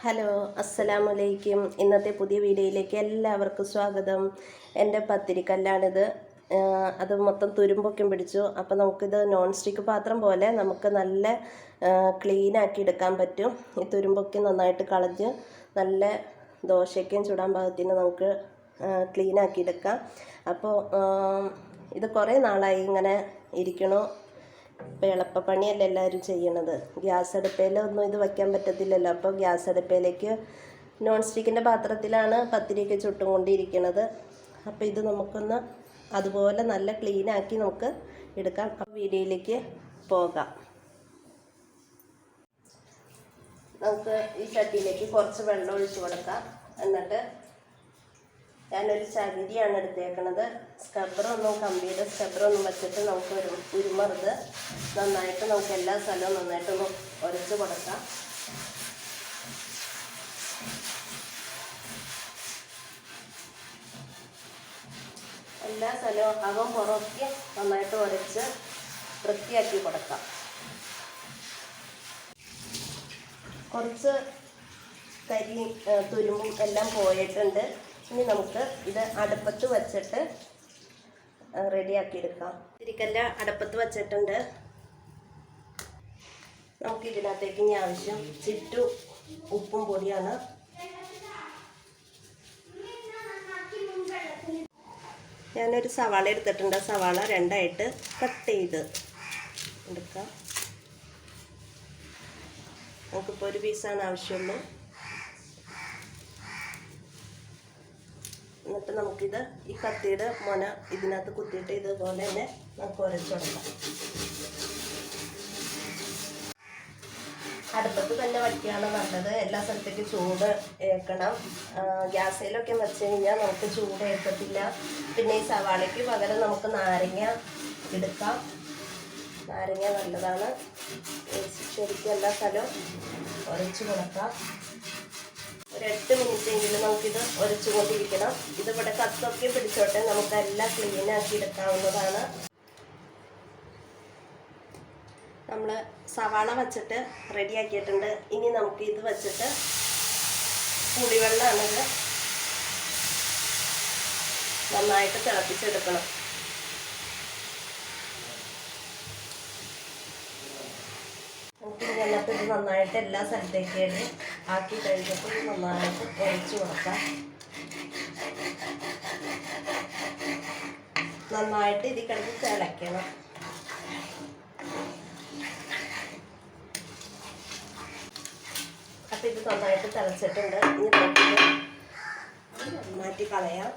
Hello, അസ്സലാമലൈക്കും. ഇന്നത്തെ പുതിയ വീഡിയോയിലേക്ക് എല്ലാവർക്കും സ്വാഗതം. എൻ്റെ പത്തിരിക്കല്ലാണിത്. അത് മൊത്തം തുരുമ്പൊക്കെ പിടിച്ചു. അപ്പോൾ നമുക്കിത് നോൺ സ്റ്റിക്ക് പാത്രം പോലെ നമുക്ക് നല്ല ക്ലീനാക്കി എടുക്കാൻ പറ്റും. ഈ തുരുമ്പൊക്കെ നന്നായിട്ട് കളഞ്ഞ് നല്ല ദോശയ്ക്കും ചുടാൻ പാകത്തിന് നമുക്ക് ക്ലീനാക്കി എടുക്കാം. അപ്പോൾ ഇത് കുറേ നാളായി ഇങ്ങനെ ഇരിക്കണു. ഇപ്പോൾ എളുപ്പപ്പണിയല്ല എല്ലാവരും ചെയ്യണത്. ഗ്യാസ് അടുപ്പയിലൊന്നും ഇത് വയ്ക്കാൻ പറ്റത്തില്ലല്ലോ. അപ്പോൾ ഗ്യാസ് അടുപ്പയിലേക്ക് നോൺ സ്റ്റിക്കിൻ്റെ പാത്രത്തിലാണ് പത്തിരിയൊക്കെ ചുട്ടും കൊണ്ടിരിക്കുന്നത്. അപ്പോൾ ഇത് നമുക്കൊന്ന് അതുപോലെ നല്ല ക്ലീനാക്കി നമുക്ക് എടുക്കാം. അപ്പോൾ വീഡിയോയിലേക്ക് പോകാം. നമുക്ക് ഈ ചട്ടിയിലേക്ക് കുറച്ച് വെള്ളം ഒഴിച്ച് കൊടുക്കാം. എന്നിട്ട് ഞാനൊരു ചകിരിയാണ് എടുത്തേക്കണത്. കമ്പിയുടെ സ്ക്രബ്ബറൊന്നും വെച്ചിട്ട് നമുക്ക് ഉരുമറുത് നന്നായിട്ട് നമുക്ക് എല്ലാ സ്ഥലവും നന്നായിട്ടൊന്ന് ഉരച്ച് കൊടുക്കാം. എല്ലാ സ്ഥലവും അകം പുറമൊക്കെ നന്നായിട്ട് ഉരച്ച് വൃത്തിയാക്കി കൊടുക്കാം. കുറച്ച് കരി തുരുമ്പും എല്ലാം പോയിട്ടുണ്ട്. ഇനി നമുക്ക് ഇത് അടുപ്പത്ത് വച്ചിട്ട് റെഡിയാക്കിയെടുക്കാം. തിരിക്കല്ല അടുപ്പത്ത് വച്ചിട്ടുണ്ട്. നമുക്ക് ഇതിനകത്തേക്ക് ഇനി ആവശ്യം ചുറ്റു ഉപ്പും പൊടിയാണ്. ഞാനൊരു സവാള എടുത്തിട്ടുണ്ട്. സവാള രണ്ടായിട്ട് കട്ട് ചെയ്ത് എടുക്കാം. നമുക്കിപ്പോൾ ഒരു പീസാണ് ആവശ്യമുള്ളൂ. എന്നിട്ട് നമുക്കിത് ഈ കത്തിയുടെ മുന ഇതിനകത്ത് കുത്തിയിട്ട് ഇതുപോലെ തന്നെ നമുക്ക് ഉരച്ചു കൊടുക്കാം. അടുപ്പത്ത് തന്നെ വയ്ക്കുകയാണ് നല്ലത്. എല്ലാ സ്ഥലത്തേക്ക് ചൂട് ഏൽക്കണം. ഗ്യാസിലൊക്കെ വെച്ച് കഴിഞ്ഞാൽ നമുക്ക് ചൂട് ഏൽക്കത്തില്ല. പിന്നെ ഈ സവാളയ്ക്ക് പകരം നമുക്ക് നാരങ്ങ എടുക്കാം. നാരങ്ങ നല്ലതാണ്. ശരിക്കും എല്ലാ സ്ഥലവും ഉരച്ചു കൊടുക്കാം. ഒരു 8 മിനിറ്റെങ്കിലും നമുക്കിത് ഉരച്ചുകൊണ്ടിരിക്കണം. ഇതിവിടെ കത്തൊക്കെ പിടിച്ചോട്ടെ. നമുക്കെല്ലാം ക്ലീനാക്കി എടുക്കാവുന്നതാണ്. നമ്മൾ സവാള വച്ചിട്ട് റെഡിയാക്കിയിട്ടുണ്ട്. ഇനി നമുക്ക് ഇത് വച്ചിട്ട് പുളിവെള്ളമാണിത് നന്നായിട്ട് തിളപ്പിച്ചെടുക്കണം. നമുക്ക് എന്നിട്ട് ഇത് നന്നായിട്ട് എല്ലാ സ്ഥലത്തേക്കും ആക്കി കഴിഞ്ഞപ്പോൾ ഇത് നന്നായിട്ട് ഉരച്ച് കൊടുക്കാം. നന്നായിട്ട് ഇതിൽ കിടന്ന് തിളയ്ക്കണം. അപ്പം ഇത് നന്നായിട്ട് തിളച്ചിട്ടുണ്ട്. ഇനി നമുക്കിത് മാറ്റി കളയാം.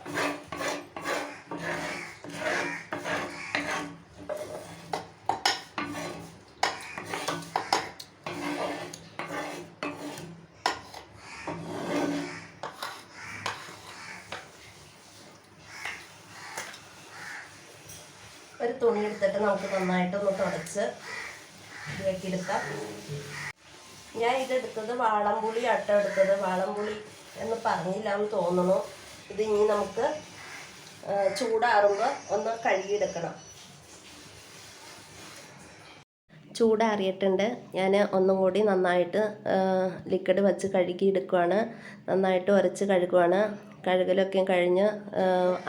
ഒരു തുണി എടുത്തിട്ട് നമുക്ക് നന്നായിട്ടൊന്ന് തുടച്ച് ഇതാക്കിയെടുക്കാം. ഞാൻ ഇതെടുത്തത് വാളംപുളി ആട്ടോ എടുത്തത്. വാളംപുളി എന്ന് പറഞ്ഞില്ല എന്ന് തോന്നുന്നു. ഇത് ഇനി നമുക്ക് ചൂടാറുമ്പോൾ ഒന്ന് കഴുകിയെടുക്കണം. ചൂടാറിയിട്ടുണ്ട്. ഞാൻ ഒന്നും കൂടി നന്നായിട്ട് ലിക്വിഡ് വെച്ച് കഴുകിയെടുക്കുകയാണ്. നന്നായിട്ട് ഉരച്ച് കഴുകുകയാണ്. കഴുകലൊക്കെ കഴിഞ്ഞ്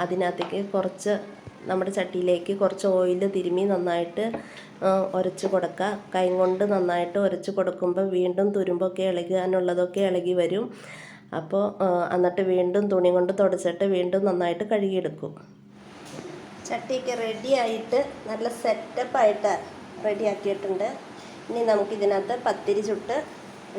അതിനകത്തേക്ക് കുറച്ച് നമ്മുടെ ചട്ടിയിലേക്ക് കുറച്ച് ഓയിൽ തിരുമ്മി നന്നായിട്ട് ഉരച്ച് കൊടുക്കുക. കൈ കൊണ്ട് നന്നായിട്ട് ഉരച്ച് കൊടുക്കുമ്പോൾ വീണ്ടും തുരുമ്പൊക്കെ ഇളകാനുള്ളതൊക്കെ ഇളകി വരും. അപ്പോൾ എന്നിട്ട് വീണ്ടും തുണി കൊണ്ട് തുടച്ചിട്ട് വീണ്ടും നന്നായിട്ട് കഴുകിയെടുക്കും. ചട്ടിയൊക്കെ റെഡിയായിട്ട് നല്ല സെറ്റപ്പായിട്ട് റെഡിയാക്കിയിട്ടുണ്ട്. ഇനി നമുക്കിതിനകത്ത് പത്തിരി ചുട്ട്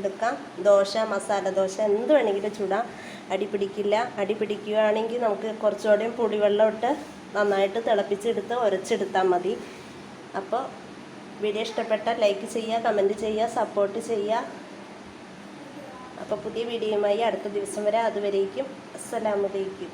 എടുക്കാം. ദോശ, മസാല ദോശ എന്ത് വേണമെങ്കിലും ചുടാം. അടി പിടിക്കില്ല. അടി പിടിക്കുകയാണെങ്കിൽ നമുക്ക് കുറച്ചുകൂടെയും പുളിവെള്ളം ഇട്ട് നന്നായിട്ട് തിളപ്പിച്ചെടുത്ത് ഉരച്ചെടുത്താൽ മതി. അപ്പോൾ വീഡിയോ ഇഷ്ടപ്പെട്ടാൽ ലൈക്ക് ചെയ്യുക, കമൻറ്റ് ചെയ്യുക, സപ്പോർട്ട് ചെയ്യുക. അപ്പോൾ പുതിയ വീഡിയോയുമായി അടുത്ത ദിവസം വരെ. അതുവരേക്കും അസ്സലാമു അലൈക്കും.